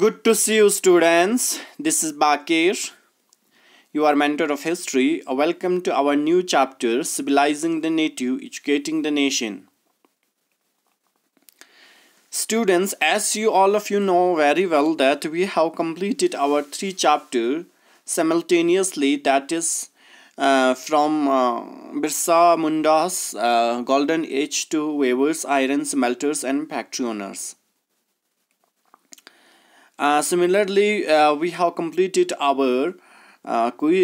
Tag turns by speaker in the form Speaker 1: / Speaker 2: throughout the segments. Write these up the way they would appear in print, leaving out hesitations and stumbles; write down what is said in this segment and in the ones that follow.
Speaker 1: Good to see you, students. This is Bakir, your mentor of history. Welcome to our new chapter, Civilizing the Native, Educating the Nation. Students, as you all of you know very well that we have completed our 3 chapters simultaneously, that is from Birsa Munda's golden age to weavers, iron smelters and factory owners. Similarly, we have completed our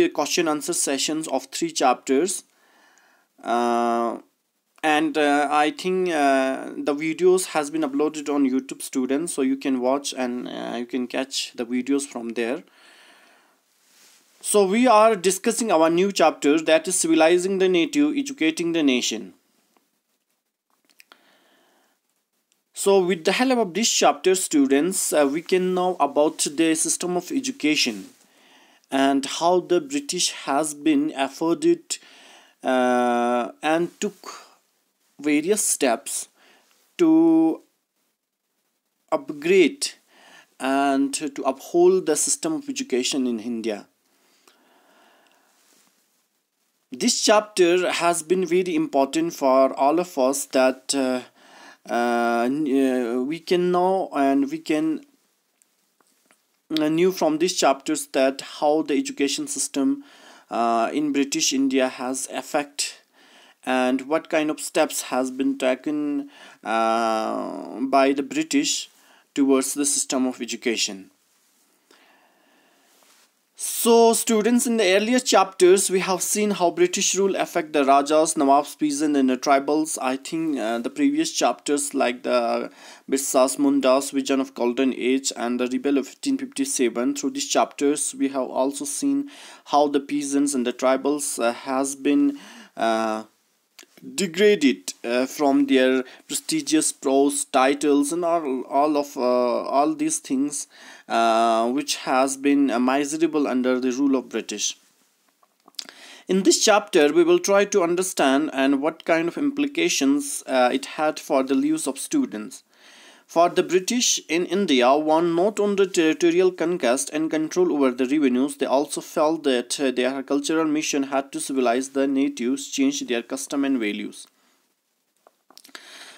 Speaker 1: question answer sessions of 3 chapters, and I think the videos has been uploaded on YouTube, students, so you can watch and you can catch the videos from there. So we are discussing our new chapter, that is Civilizing the Native, Educating the Nation. So with the help of this chapter, students, we can know about the system of education and how the British has been afforded and took various steps to upgrade and to uphold the system of education in India. This chapter has been very important for all of us, that we can know and we can knew from these chapters that how the education system in British India has effect and what kind of steps has been taken by the British towards the system of education. So students, in the earlier chapters we have seen how British rule affect the Rajas, Nawabs, peasants and the tribals. I think the previous chapters like the Birsa Munda's vision of golden age and the rebel of 1557, through these chapters we have also seen how the peasants and the tribals has been degraded from their prestigious posts, titles and all these things which has been miserable under the rule of British. In this chapter we will try to understand and what kind of implications it had for the lives of students. For the British in India won not only territorial conquest and control over the revenues, they also felt that their cultural mission had to civilize the natives, change their custom and values.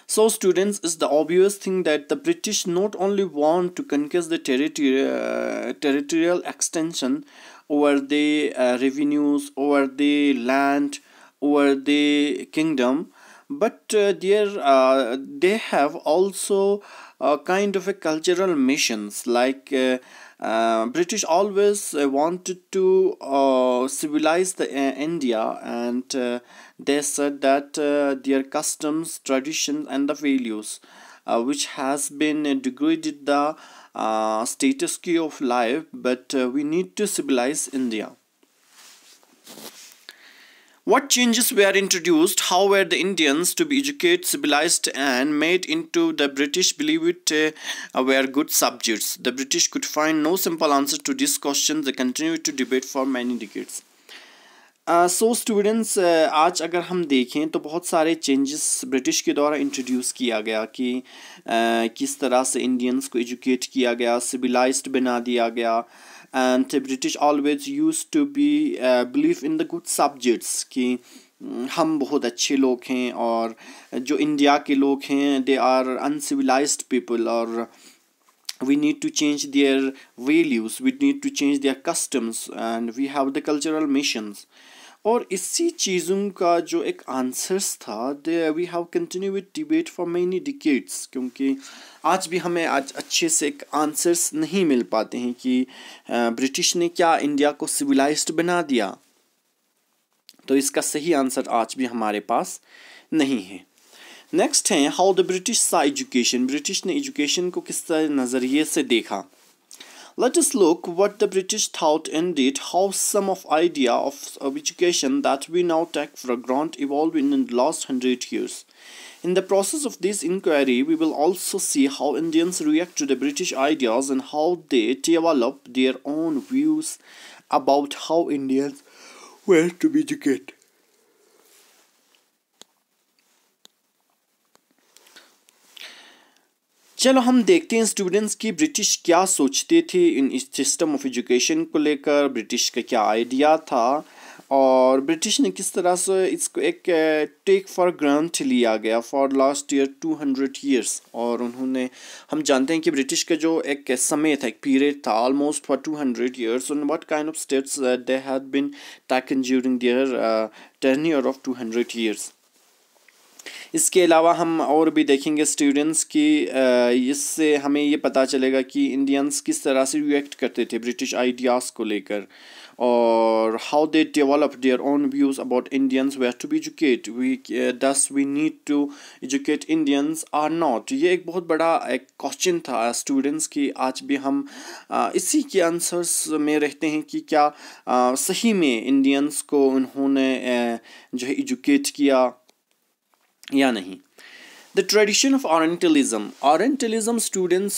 Speaker 1: So students, is the obvious thing that the British not only want to conquest the territorial extension over the revenues, over the land, over the kingdom, but they have also kind of a cultural missions, like British always wanted to civilize the India, and they said that their customs, traditions and the values which has been degraded the status quo of life, but we need to civilize India. What changes were introduced? How were the Indians to be educated, civilized and made into the British believed were good subjects? The British could find no simple answer to this question. They continued to debate for many decades. So students, आज अगर हम देखें तो बहुत सारे changes British के द्वारा introduce किया गया कि किस तरह से इंडियंस को एजुकेट किया गया, सिविलाइज्ड बना दिया गया. And British always used to be believe in the good subjects कि हम बहुत अच्छे लोग हैं और जो इंडिया के लोग हैं they are uncivilized people, और we need to change their values, we need to change their customs and we have the cultural missions. और इसी चीज़ों का जो एक आंसर्स था, we have continue with debate for many decades, क्योंकि आज भी हमें आज अच्छे से एक आंसर्स नहीं मिल पाते हैं कि ब्रिटिश ने क्या इंडिया को सिविलाइज्ड बना दिया. तो इसका सही आंसर आज भी हमारे पास नहीं है. नेक्स्ट है हाउ द ब्रिटिश सा एजुकेशन. ब्रिटिश ने एजुकेशन को किस नज़रिए से देखा. Let us look what the British thought and did, how some of idea of education that we now take for granted evolved in the last 100 years. In the process of this inquiry, we will also see how Indians react to the British ideas and how they develop their own views about how Indians were to be educated. चलो हम देखते हैं students की British क्या सोचते थे इन इस system of education को लेकर, ब्रिटिश का क्या आइडिया था और ब्रिटिश ने किस तरह से इसको एक टेक फॉर ग्रांट लिया गया फॉर लास्ट ईयर 200 ईयर्स। और उन्होंने, हम जानते हैं कि ब्रिटिश का जो एक समय था, एक पीरियड था almost for 200 years, and what kind of steps they had been taken during their tenure of 200 years. इसके अलावा हम और भी देखेंगे स्टूडेंट्स की, इससे हमें ये पता चलेगा कि इंडियंस किस तरह से रिएक्ट करते थे ब्रिटिश आइडियाज़ को लेकर, और how they develop their own views about Indians were to be educate, we need to educate Indians are not. ये एक बहुत बड़ा एक क्वेश्चन था स्टूडेंट्स की। आज भी हम इसी के आंसर्स में रहते हैं कि क्या सही में इंडियंस को उन्होंने जो है एजुकेट किया या नहीं। The tradition of Orientalism. Orientalism, students,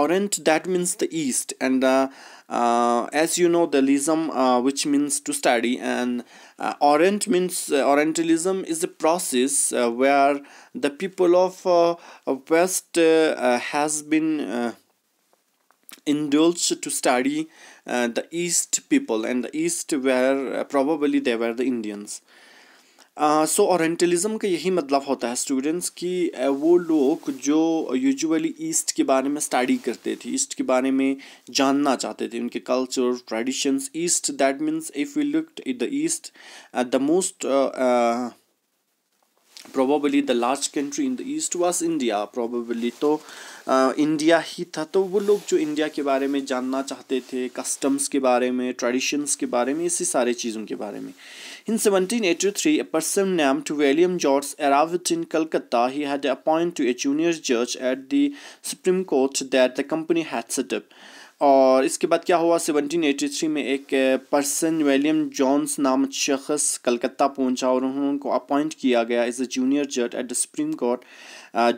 Speaker 1: Orient, that means the East, and as you know, the lism, which means to study, and Orient means Orientalism is a process where the people of West has been indulged to study the East people, and the East were probably they were the Indians. So orientalism का यही मतलब होता है students कि वो लोग जो usually east के बारे में स्टडी करते थे, ईस्ट के बारे में जानना चाहते थे, उनके culture traditions. East, that means if you looked at the east, the most probably the large country in the east was India probably, तो इंडिया ही था। तो वो लोग जो इंडिया के बारे में जानना चाहते थे, कस्टम्स के बारे में, ट्रेडिशंस के बारे में, इसी सारे चीज़ों के बारे में। In 1783, a person named William George arrived in Calcutta. He had appointed a junior judge at the Supreme Court that the company had set up. और इसके बाद क्या हुआ, 1783 में एक पर्सन विलियम जॉन्स नामक शख्स कलकत्ता पहुंचा और उनको अपॉइंट किया गया एज अ जूनियर जज एट द सुप्रीम कोर्ट,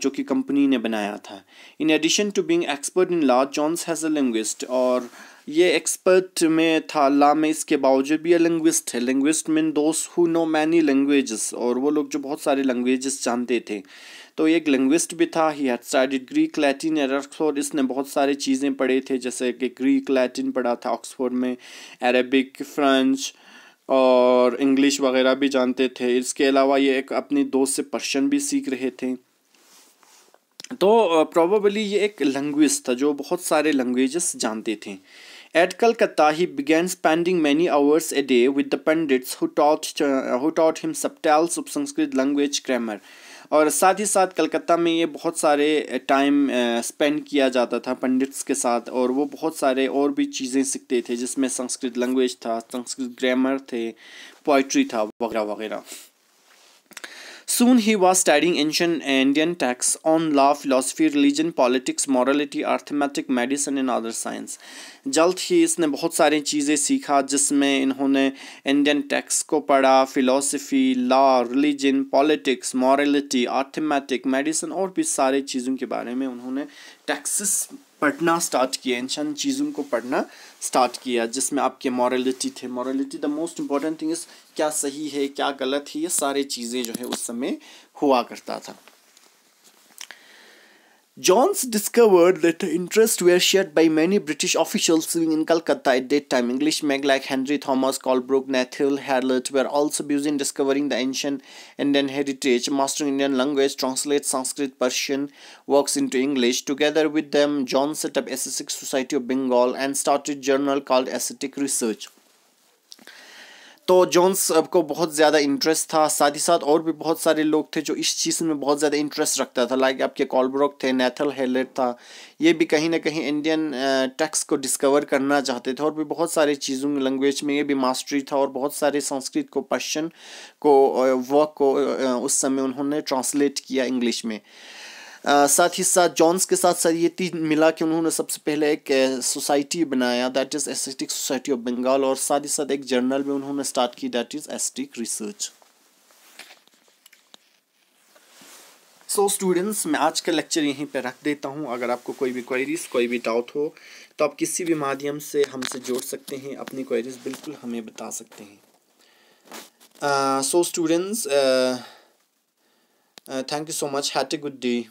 Speaker 1: जो कि कंपनी ने बनाया था। In addition to being expert in law, Jones has a linguist, और ये एक्सपर्ट में था लॉ में, इसके बावजूद भी ये लिंग्विस्ट है। Linguist mean those who know many languages, और वो लोग जो बहुत सारे लैंग्वेजेस जानते थे। तो एक लिंग्विस्ट भी था। He had studied Greek, Latin at Oxford, इसने बहुत सारी चीज़ें पढ़े थे, जैसे कि ग्रीक, लैटिन पढ़ा था ऑक्सफोर्ड में, अरबिक, फ्रेंच और इंग्लिश वगैरह भी जानते थे। इसके अलावा ये एक अपनी दोस्त से पर्शियन भी सीख रहे थे। तो प्रोबेबली ये एक लिंग्विस्ट था जो बहुत सारे लैंग्वेजेस जानते थे। At Calcutta, he began spending many hours a day with the pandits who taught him subtles of Sanskrit language grammar. और साथ ही साथ कलकत्ता में ये बहुत सारे टाइम स्पेंड किया जाता था पंडित्स के साथ, और वो बहुत सारे और भी चीज़ें सीखते थे, जिसमें संस्कृत लैंग्वेज था, संस्कृत ग्रामर थे, पोइट्री था वगैरह वगैरह। Soon he was studying ancient Indian texts on law, philosophy, religion, politics, morality, arithmetic, medicine and other science. जल्द ही इसने बहुत सारी चीज़ें सीखा, जिसमें इन्होंने इंडियन टेक्स्ट को पढ़ा, philosophy, law, religion, politics, morality, arithmetic, medicine और भी सारे चीज़ों के बारे में उन्होंने टेक्सेस पढ़ना स्टार्ट किया, एंशिएंट चीज़ों को पढ़ना स्टार्ट किया, जिसमें आपके मॉरलिटी थे। Morality the most important thing is, क्या सही है क्या गलत है, ये सारी चीज़ें जो है उस समय हुआ करता था। Johns discovered that the interests were shared by many British officials living in Calcutta at that time. Englishmen like Henry Thomas, Colebrook, Nathaniel Hallett were also busy in discovering the ancient Indian heritage, mastering Indian language, translate Sanskrit, Persian works into English. Together with them, John set up Ascetic Society of Bengal and started a journal called Ascetic Research. तो Johns को बहुत ज़्यादा interest था, साथ ही साथ और भी बहुत सारे लोग थे जो इस चीज़ में बहुत ज़्यादा इंटरेस्ट रखता था, लाइक आपके कॉलब्रुक थे, नेथल हेलेट था, ये भी कहीं ना कहीं इंडियन टेक्स्ट को डिस्कवर करना चाहते थे, और भी बहुत सारी चीज़ों लैंग्वेज में ये भी मास्टरी था, और बहुत सारे संस्कृत को, पर्शियन को, वर्क को उस समय उन्होंने ट्रांसलेट किया इंग्लिश में। साथ ही साथ जॉन्स के साथ साथ ये तीन मिला के उन्होंने सबसे पहले एक सोसाइटी बनाया, that is Asiatic Society of Bengal, और साथ ही साथ एक जर्नल भी उन्होंने स्टार्ट की, that is aesthetic research. So students, मैं आज का लेक्चर यहीं पे रख देता हूँ। अगर आपको कोई भी क्वेरीज, कोई भी डाउट हो तो आप किसी भी माध्यम से हमसे जोड़ सकते हैं, अपनी क्वेरीज बिल्कुल हमें बता सकते हैं। So students, thank you so much. Had a good day.